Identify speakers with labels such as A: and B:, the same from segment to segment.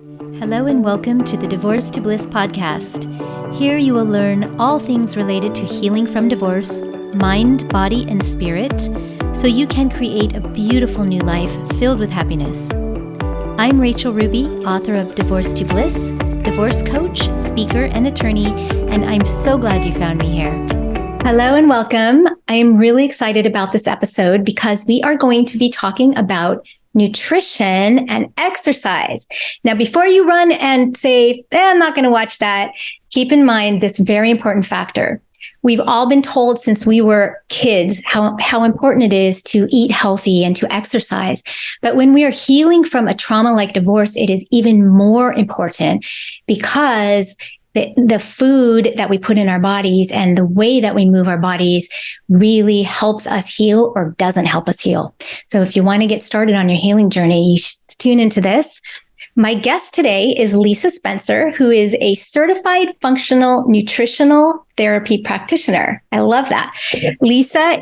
A: Hello and welcome to the Divorce to Bliss podcast. Here you will learn all things related to healing from divorce, mind, body, and spirit, so you can create a beautiful new life filled with happiness. I'm Rachel Ruby, author of Divorce to Bliss, divorce coach, speaker, and attorney, and I'm so glad you found me here. Hello and welcome. I am really excited about this episode because we are going to be talking about nutrition and exercise. Now, before you run and say, I'm not going to watch that, keep in mind this very important factor. We've all been told since we were kids how important it is to eat healthy and to exercise. But when we are healing from a trauma like divorce, it is even more important because the food that we put in our bodies and the way that we move our bodies really helps us heal or doesn't help us heal. So if you want to get started on your healing journey, you should tune into this. My guest today is Lisa Spencer, who is a certified functional nutritional therapy practitioner. I love that. Lisa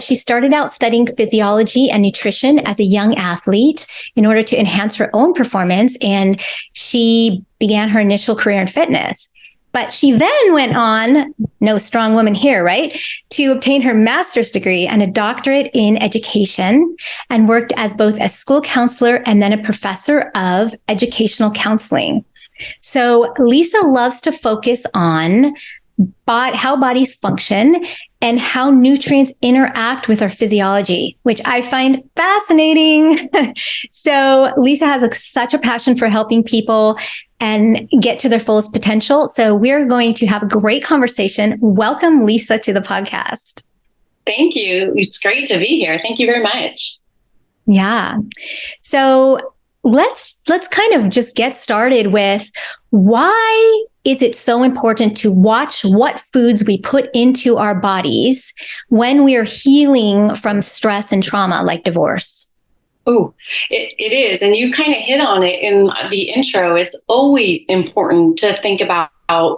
A: she started out studying physiology and nutrition as a young athlete in order to enhance her own performance, and she began her initial career in fitness. But she then went on, no strong woman here, right, to obtain her master's degree and a doctorate in education, and worked as both a school counselor and then a professor of educational counseling. So Lisa loves to focus on how bodies function and how nutrients interact with our physiology, which I find fascinating. So Lisa has such a passion for helping people and get to their fullest potential. So we're going to have a great conversation. Welcome, Lisa, to the podcast.
B: Thank you. It's great to be here. Thank you very much.
A: Yeah. So let's kind of just get started with why is it so important to watch what foods we put into our bodies when we are healing from stress and trauma like divorce?
B: Oh, it is. And you kind of hit on it in the intro. It's always important to think about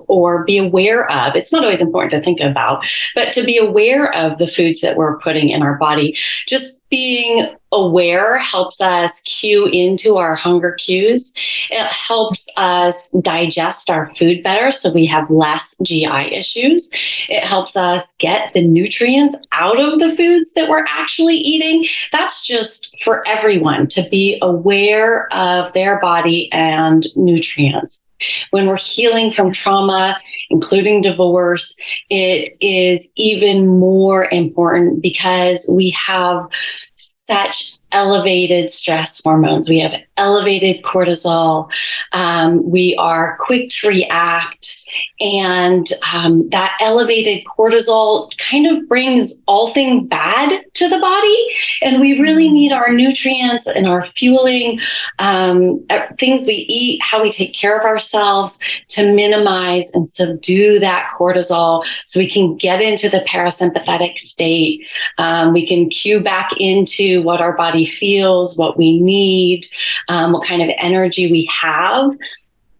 B: or be aware of. It's not always important to think about, but to be aware of the foods that we're putting in our body. Just being aware helps us cue into our hunger cues. It helps us digest our food better so we have less GI issues. It helps us get the nutrients out of the foods that we're actually eating. That's just for everyone to be aware of their body and nutrients. When we're healing from trauma, including divorce, it is even more important because we have such elevated stress hormones. We have elevated cortisol. We are quick to react. And that elevated cortisol kind of brings all things bad to the body. And we really need our nutrients and our fueling, things we eat, how we take care of ourselves to minimize and subdue that cortisol so we can get into the parasympathetic state. We can cue back into what our body feels, what we need, what kind of energy we have.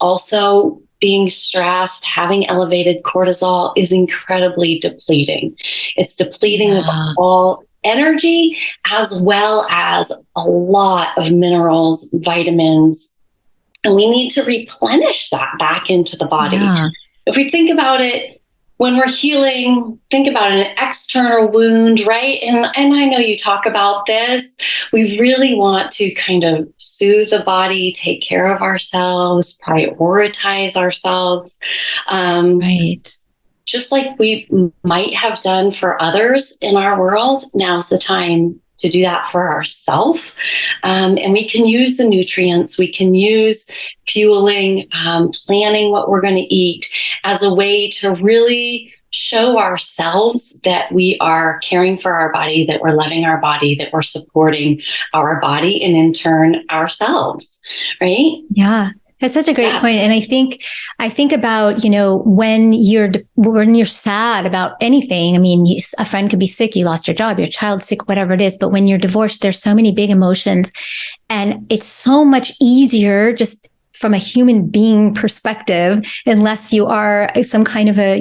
B: Also, being stressed, having elevated cortisol is incredibly depleting. It's depleting of all energy as well as a lot of minerals, vitamins, and we need to replenish that back into the body. Yeah. If we think about it, when we're healing, think about an external wound, right? And I know you talk about this. We really want to kind of soothe the body, take care of ourselves, prioritize ourselves.
A: Right.
B: Just like we might have done for others in our world, now's the time to do that for ourselves. And we can use the nutrients, we can use fueling, planning what we're going to eat as a way to really show ourselves that we are caring for our body, that we're loving our body, that we're supporting our body, and in turn ourselves, right?
A: Yeah. That's such a great point. And I think about, when you're sad about anything. I mean, a friend could be sick, you lost your job, your child's sick, whatever it is. But when you're divorced, there's so many big emotions, and it's so much easier just from a human being perspective, unless you are some kind of a,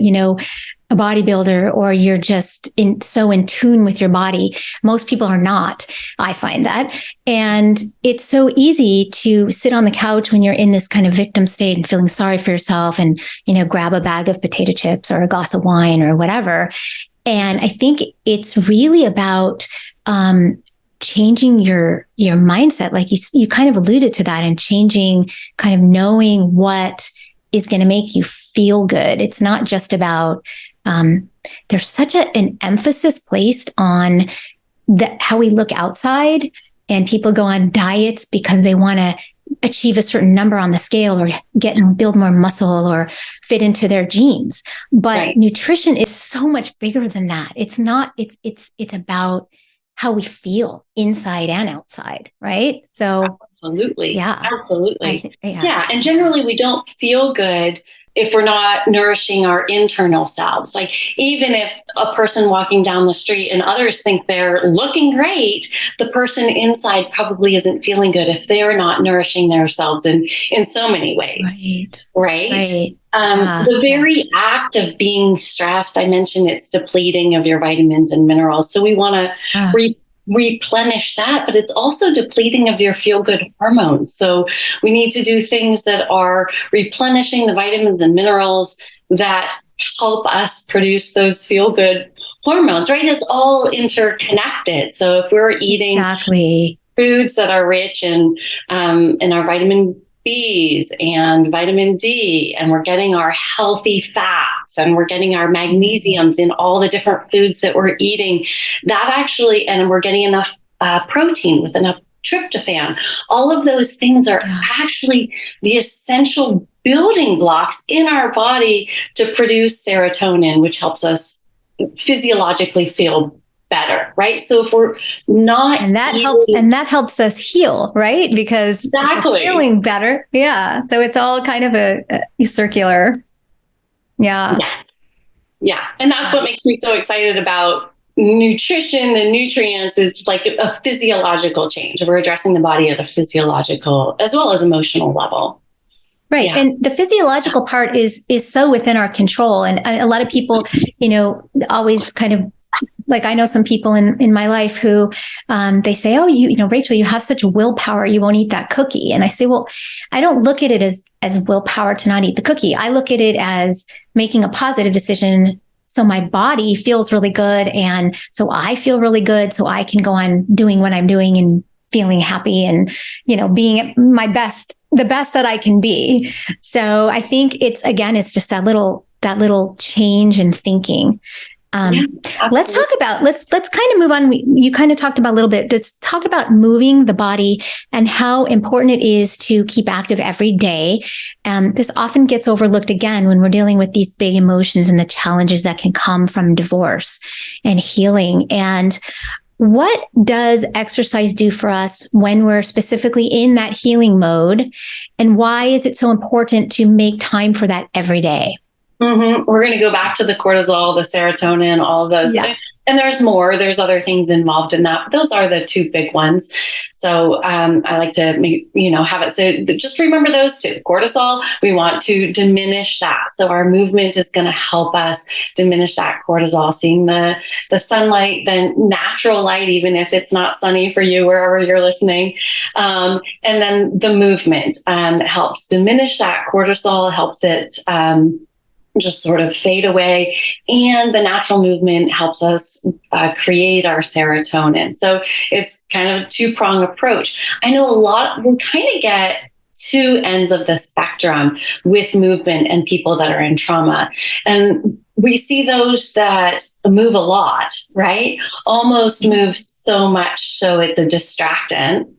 A: a bodybuilder or you're just so in tune with your body. Most people are not. I find that. And it's so easy to sit on the couch when you're in this kind of victim state and feeling sorry for yourself and, grab a bag of potato chips or a glass of wine or whatever. And I think it's really about changing your mindset. Like you kind of alluded to that, and changing, kind of knowing what is going to make you feel good. It's not just about, there's such an emphasis placed on how we look outside, and people go on diets because they want to achieve a certain number on the scale or get and build more muscle or fit into their genes. But right. Nutrition is so much bigger than that. It's not, it's about how we feel inside and outside. Right. So
B: absolutely.
A: Yeah,
B: absolutely. Yeah. And generally we don't feel good if we're not nourishing our internal selves. Like, even if a person walking down the street and others think they're looking great, the person inside probably isn't feeling good if they're not nourishing themselves in so many ways. Right. The very act of being stressed, I mentioned it's depleting of your vitamins and minerals. So we want to replenish that, but it's also depleting of your feel-good hormones. So we need to do things that are replenishing the vitamins and minerals that help us produce those feel-good hormones, right? It's all interconnected. So if we're eating foods that are rich in our vitamin B's and vitamin D, and we're getting our healthy fats, and we're getting our magnesiums in all the different foods that we're eating, that actually, and we're getting enough protein with enough tryptophan. All of those things are actually the essential building blocks in our body to produce serotonin, which helps us physiologically feel better, right? So if we're not,
A: and that helps us heal, right? Because we're feeling better. Yeah. So it's all kind of a circular. Yeah.
B: Yes. Yeah. And that's what makes me so excited about nutrition and nutrients. It's like a physiological change. We're addressing the body at a physiological as well as emotional level.
A: Right. Yeah. And the physiological part is so within our control. And a lot of people, always kind of, like, I know some people in my life who they say, oh, Rachel, you have such willpower, you won't eat that cookie. And I say, well, I don't look at it as willpower to not eat the cookie. I look at it as making a positive decision. So my body feels really good. And so I feel really good. So I can go on doing what I'm doing and feeling happy and, being at my best, the best that I can be. So I think it's just that little change in thinking. Let's talk about, let's kind of move on. You kind of talked about a little bit. Let's talk about moving the body and how important it is to keep active every day. This often gets overlooked again when we're dealing with these big emotions and the challenges that can come from divorce and healing. And what does exercise do for us when we're specifically in that healing mode? And why is it so important to make time for that every day?
B: Mm-hmm. We're going to go back to the cortisol, the serotonin, all of those. Yeah. And there's more. There's other things involved in that. But those are the two big ones. So I like to have it. So just remember those two. Cortisol, we want to diminish that. So our movement is going to help us diminish that cortisol. Seeing the sunlight, the natural light, even if it's not sunny for you, wherever you're listening. And then the movement helps diminish that cortisol, helps it just sort of fade away. And the natural movement helps us create our serotonin. So it's kind of a two-prong approach. I know we kind of get two ends of the spectrum with movement and people that are in trauma. And we see those that move a lot, right? Almost move so much so it's a distractant.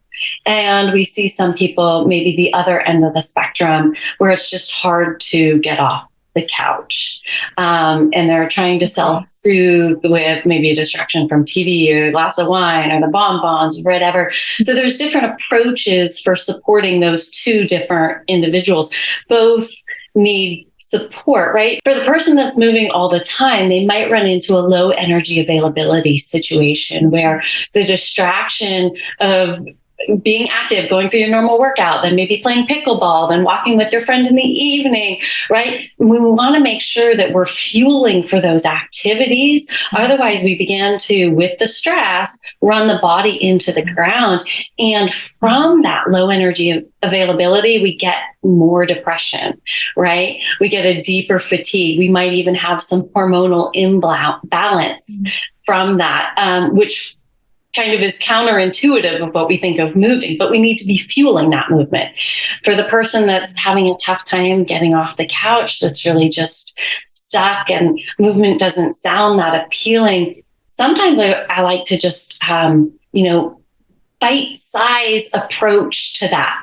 B: And we see some people, maybe the other end of the spectrum, where it's just hard to get off the couch. And they're trying to self-soothe with maybe a distraction from TV or a glass of wine or the bonbons, whatever. So there's different approaches for supporting those two different individuals. Both need support, right? For the person that's moving all the time, they might run into a low energy availability situation where the distraction of being active, going for your normal workout, then maybe playing pickleball, then walking with your friend in the evening, right? We want to make sure that we're fueling for those activities. Otherwise, we begin to, with the stress, run the body into the ground. And from that low energy availability, we get more depression, right? We get a deeper fatigue. We might even have some hormonal imbalance from that, which kind of is counterintuitive of what we think of moving, but we need to be fueling that movement. For the person that's having a tough time getting off the couch, that's really just stuck and movement doesn't sound that appealing, sometimes I like to just, bite-size approach to that,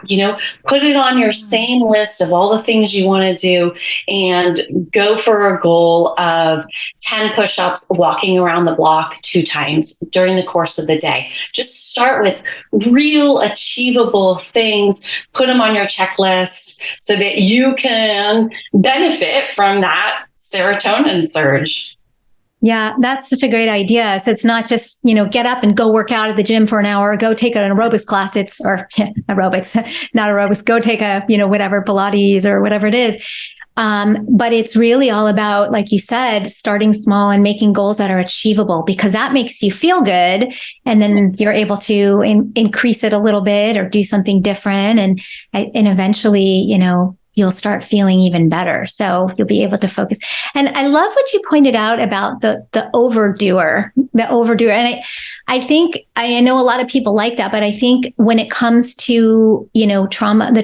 B: put it on your same list of all the things you want to do and go for a goal of 10 push-ups, walking around the block 2 times during the course of the day. Just start with real achievable things, put them on your checklist so that you can benefit from that serotonin surge.
A: Yeah, that's such a great idea. So it's not just, get up and go work out at the gym for an hour, or go take an aerobics class. Aerobics, not aerobics, go take a, whatever, Pilates or whatever it is. But it's really all about, like you said, starting small and making goals that are achievable, because that makes you feel good. And then you're able to increase it a little bit or do something different. And eventually, you'll start feeling even better. So you'll be able to focus. And I love what you pointed out about the overdoer. And I think, I know a lot of people like that, but I think when it comes to, the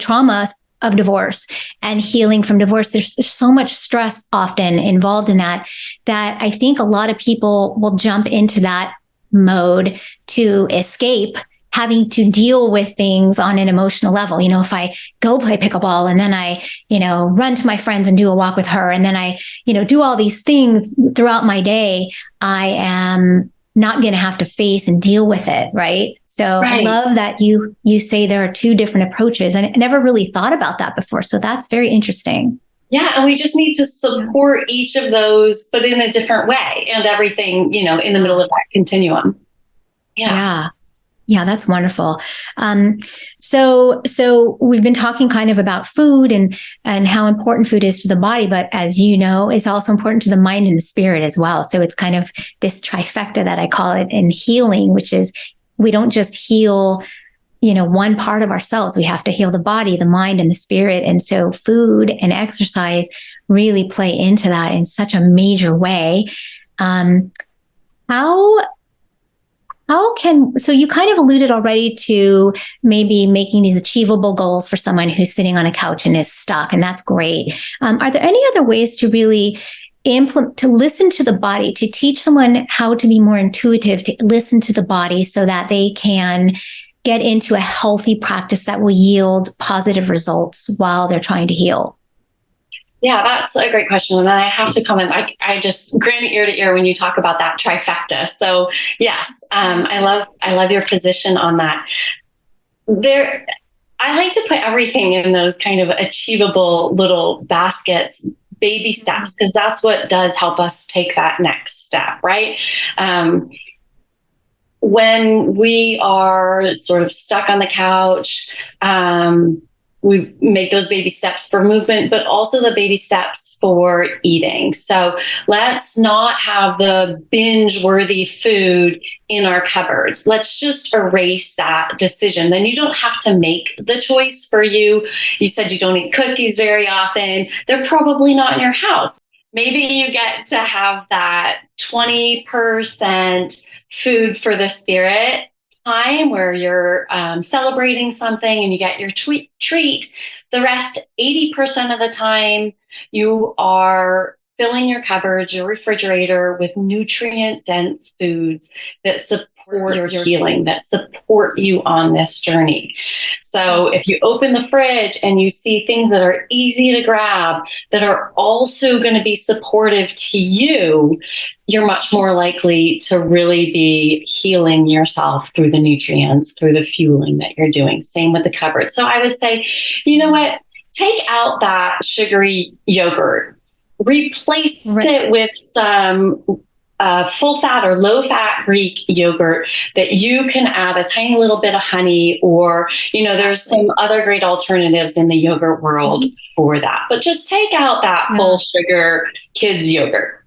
A: trauma of divorce and healing from divorce, there's so much stress often involved in that I think a lot of people will jump into that mode to escape having to deal with things on an emotional level. If I go play pickleball and then I, run to my friends and do a walk with her, and then I, do all these things throughout my day, I am not going to have to face and deal with it. Right. So right. I love that you say there are 2 different approaches, and I never really thought about that before. So that's very interesting.
B: Yeah. And we just need to support each of those, but in a different way, and everything, in the middle of that continuum.
A: Yeah. Yeah, that's wonderful. So we've been talking kind of about food and how important food is to the body, but as you know, it's also important to the mind and the spirit as well. So it's kind of this trifecta that I call it in healing, which is we don't just heal, one part of ourselves. We have to heal the body, the mind, and the spirit. And so food and exercise really play into that in such a major way. So you kind of alluded already to maybe making these achievable goals for someone who's sitting on a couch and is stuck, and that's great. Are there any other ways to really to listen to the body, to teach someone how to be more intuitive, to listen to the body so that they can get into a healthy practice that will yield positive results while they're trying to heal?
B: Yeah, that's a great question. And I have to comment, I just grin ear to ear when you talk about that trifecta. So yes, I love your position on that. I like to put everything in those kind of achievable little baskets, baby steps, because that's what does help us take that next step, right? When we are sort of stuck on the couch, we make those baby steps for movement, but also the baby steps for eating. So let's not have the binge-worthy food in our cupboards. Let's just erase that decision. Then you don't have to make the choice for you. You said you don't eat cookies very often. They're probably not in your house. Maybe you get to have that 20% food for the spirit time where you're celebrating something and you get your treat. The rest, 80% of the time, you are filling your cupboards, your refrigerator with nutrient-dense foods that support your healing, that support you on this journey. So if you open the fridge and you see things that are easy to grab, that are also going to be supportive to you, you're much more likely to really be healing yourself through the nutrients, through the fueling that you're doing. Same with the cupboard. So I would say, you know what? Take out that sugary yogurt, replace it with some full fat or low fat Greek yogurt that you can add a tiny little bit of honey, or, there's some other great alternatives in the yogurt world for that. But just take out that full sugar kids yogurt.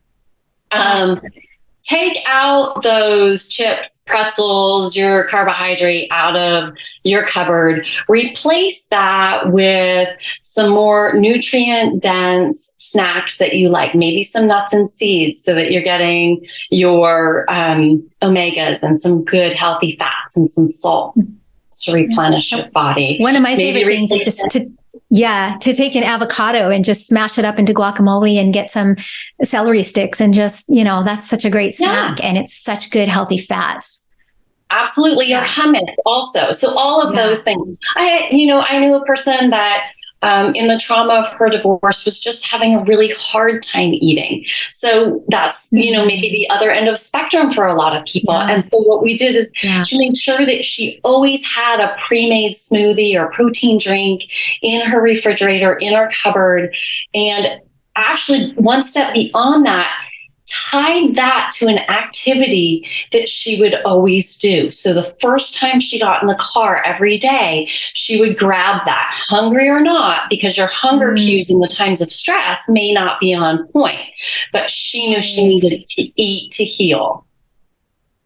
B: Take out those chips, pretzels, your carbohydrate out of your cupboard. Replace that with some more nutrient dense snacks that you like, maybe some nuts and seeds, so that you're getting your omegas and some good healthy fats and some salt to replenish your body.
A: One of my favorite things is just to take an avocado and just smash it up into guacamole and get some celery sticks, and just, that's such a great snack, and it's such good healthy fats.
B: Absolutely. Your hummus also. So all of those things. I knew a person that in the trauma of her divorce was just having a really hard time eating. So that's, maybe the other end of spectrum for a lot of people. Yeah. And so what we did is she made sure that she always had a pre-made smoothie or protein drink in her refrigerator, in her cupboard. And actually, one step beyond that, tied that to an activity that she would always do. So the first time she got in the car every day, she would grab that, hungry or not, because your hunger cues in the times of stress may not be on point, but she knew she needed to eat to heal.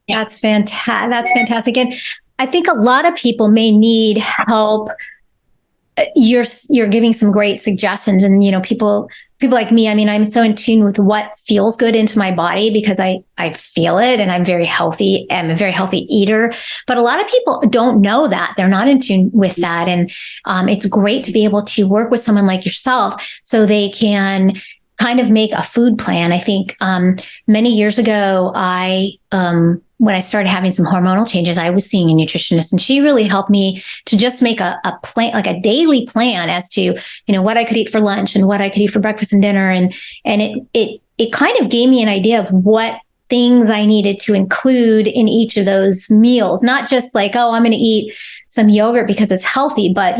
A: Yeah. That's fantastic. And I think a lot of people may need help. You're giving some great suggestions, and people like me, I'm so in tune with what feels good into my body because I feel it, and I'm very healthy. I'm a very healthy eater, but a lot of people don't know that. They're not in tune with that. And it's great to be able to work with someone like yourself so they can kind of make a food plan. I think many years ago, when I started having some hormonal changes, I was seeing a nutritionist, and she really helped me to just make a plan, like a daily plan as to, what I could eat for lunch and what I could eat for breakfast and dinner. And it kind of gave me an idea of what things I needed to include in each of those meals, not just like, oh, I'm going to eat some yogurt because it's healthy, but,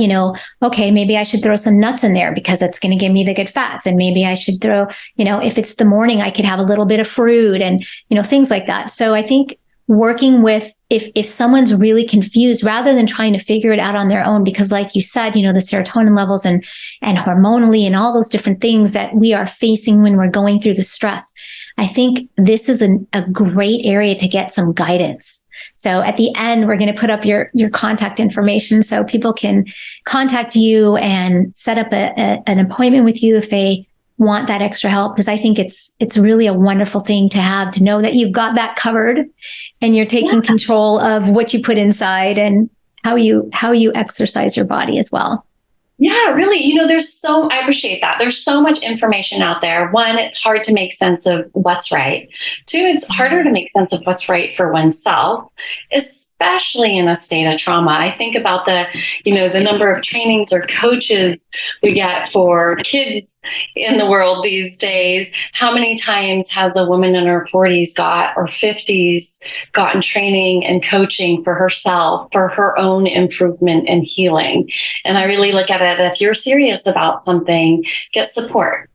A: okay, maybe I should throw some nuts in there because it's going to give me the good fats. And maybe I should throw, if it's the morning, I could have a little bit of fruit and, things like that. So I think working with, if someone's really confused, rather than trying to figure it out on their own, because like you said, the serotonin levels and hormonally and all those different things that we are facing when we're going through the stress, I think this is a great area to get some guidance. So at the end, we're going to put up your contact information so people can contact you and set up an appointment with you if they want that extra help, because I think it's really a wonderful thing to have, to know that you've got that covered and you're taking control of what you put inside and how you exercise your body as well.
B: Yeah, really. I appreciate that. There's so much information out there. One, it's hard to make sense of what's right. Two, it's harder to make sense of what's right for oneself, especially in a state of trauma. I think about the number of trainings or coaches we get for kids in the world these days. How many times has a woman in her 40s or 50s gotten training and coaching for herself, for her own improvement and healing? And I really look at it, if you're serious about something, get support.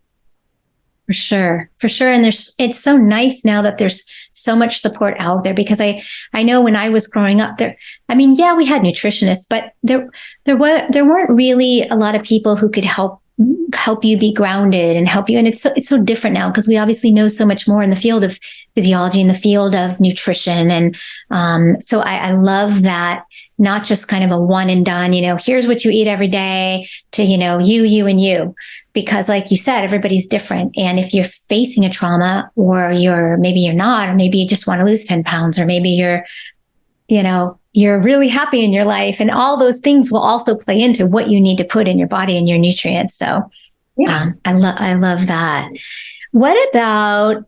A: For sure. And it's so nice now that there's so much support out there, because I know when I was growing up there, we had nutritionists, but there weren't really a lot of people who could help you be grounded and help you. And it's so different now, because we obviously know so much more in the field of physiology, in the field of nutrition. And so I love that, not just kind of a one and done, here's what you eat every day to, you and you, because like you said, everybody's different. And if you're facing a trauma, or maybe you're not, or maybe you just want to lose 10 pounds, or maybe you're really happy in your life, and all those things will also play into what you need to put in your body and your nutrients. So I love that. What about,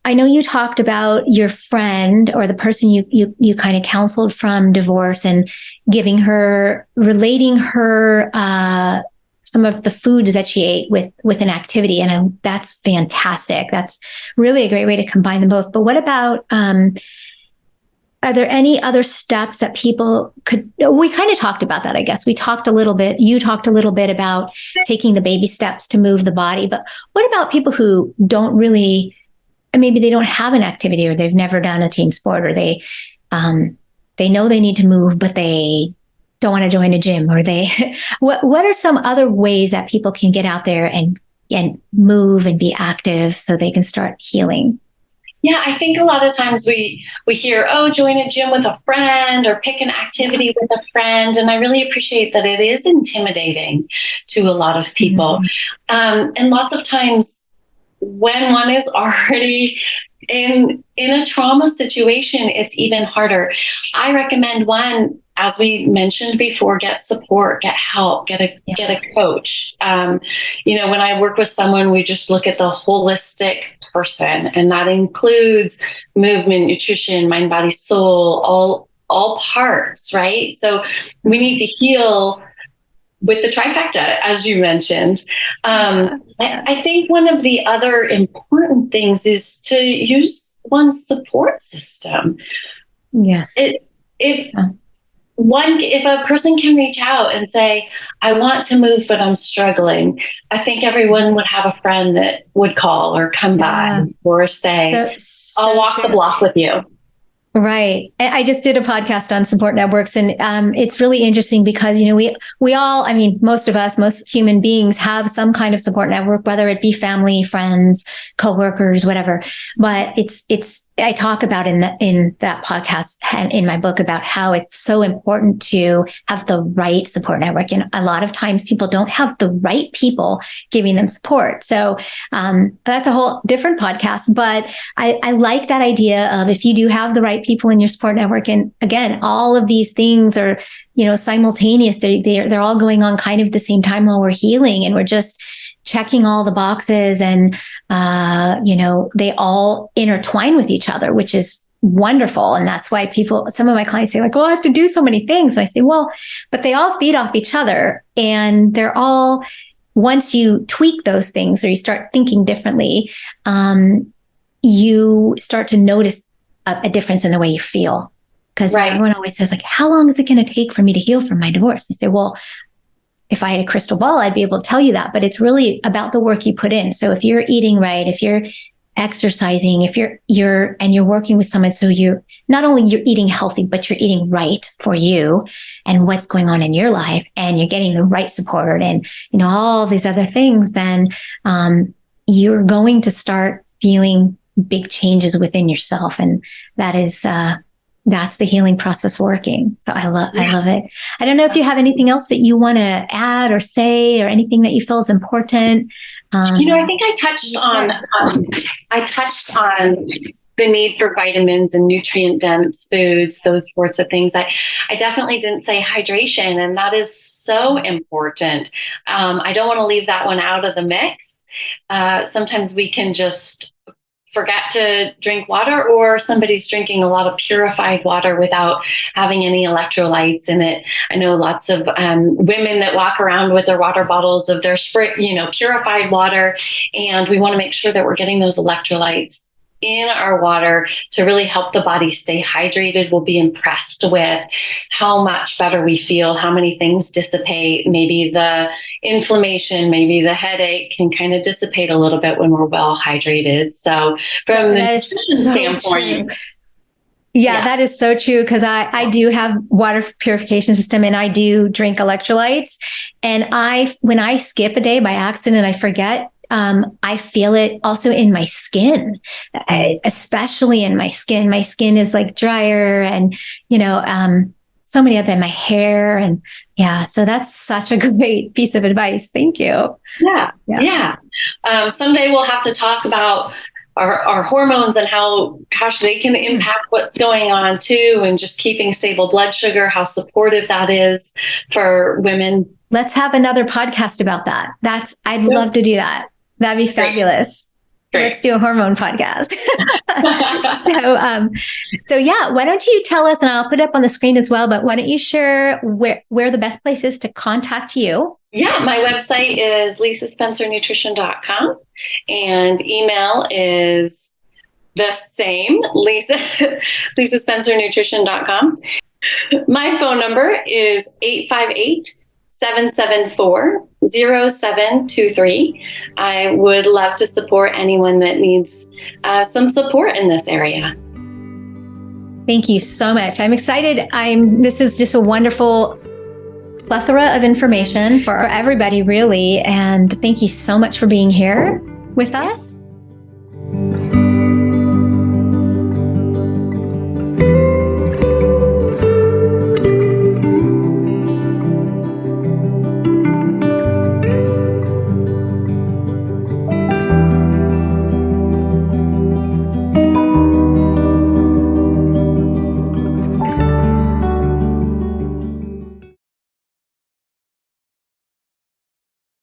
A: I know you talked about your friend, or the person you kind of counseled from divorce, and relating her some of the foods that she ate with an activity. And that's fantastic. That's really a great way to combine them both. But what about, are there any other steps that people could, we kind of talked about that, I guess. You talked a little bit about taking the baby steps to move the body, but what about people who don't really maybe they don't have an activity, or they've never done a team sport, or they know they need to move, but they don't want to join a gym, or what are some other ways that people can get out there and move and be active so they can start healing?
B: Yeah, I think a lot of times we hear, oh, join a gym with a friend or pick an activity with a friend. And I really appreciate that it is intimidating to a lot of people. And lots of times when one is already in a trauma situation, it's even harder. I recommend one, as we mentioned before, get support, get help, get a coach. When I work with someone, we just look at the holistic person, and that includes movement, nutrition, mind, body, soul, all parts, right? So we need to heal with the trifecta, as you mentioned. I think one of the other important things is to use one's support system.
A: Yes.
B: If a person can reach out and say, I want to move, but I'm struggling, I think everyone would have a friend that would call or come by or say, I'll walk the block with you.
A: Right. I just did a podcast on support networks, and it's really interesting because, we all, most of us, most human beings have some kind of support network, whether it be family, friends, coworkers, whatever. But I talk about in that podcast and in my book about how it's so important to have the right support network. And a lot of times people don't have the right people giving them support. So that's a whole different podcast. But I like that idea of, if you do have the right people in your support network, and again, all of these things are, simultaneous. They're all going on kind of the same time while we're healing, and we're just checking all the boxes, and they all intertwine with each other, which is wonderful. And that's why some of my clients say, like, well, I have to do so many things. And I say, well, but they all feed off each other, and they're all, once you tweak those things or you start thinking differently, you start to notice a difference in the way you feel. Because everyone always says, like, how long is it going to take for me to heal from my divorce? I say, well, if I had a crystal ball, I'd be able to tell you that, but it's really about the work you put in. So if you're eating right, if you're exercising, if you're working with someone, so you're eating healthy, but you're eating right for you and what's going on in your life, and you're getting the right support, and all these other things, then you're going to start feeling big changes within yourself, and that's the healing process working. So I love it. I don't know if you have anything else that you want to add or say, or anything that you feel is important.
B: I think I touched on the need for vitamins and nutrient dense foods, those sorts of things. I definitely didn't say hydration, and that is so important. I don't want to leave that one out of the mix. Sometimes we can just forget to drink water, or somebody's drinking a lot of purified water without having any electrolytes in it. I know lots of women that walk around with their water bottles of their purified water, and we want to make sure that we're getting those electrolytes in our water to really help the body stay hydrated. We'll be impressed with how much better we feel, how many things dissipate. Maybe the inflammation, maybe the headache can kind of dissipate a little bit when we're well hydrated. So from the nutrition standpoint,
A: that is so true, because I do have water purification system, and I do drink electrolytes. And when I skip a day by accident, I forget. I feel it also in my skin, especially in my skin. My skin is like drier, and, so many of them, my hair. And so that's such a great piece of advice. Thank you.
B: Yeah. Someday we'll have to talk about our hormones and how, gosh, they can impact what's going on too. And just keeping stable blood sugar, how supportive that is for women.
A: Let's have another podcast about that. I'd love to do that. That'd be fabulous. Great. Let's do a hormone podcast. So why don't you tell us, and I'll put it up on the screen as well, but why don't you share where the best place is to contact you?
B: Yeah, my website is lisaspencernutrition.com, and email is the same, lisaspencernutrition.com. My phone number is 858 774-0723. I would love to support anyone that needs some support in this area.
A: Thank you so much. I'm excited. This is just a wonderful plethora of information for everybody, really. And thank you so much for being here with us.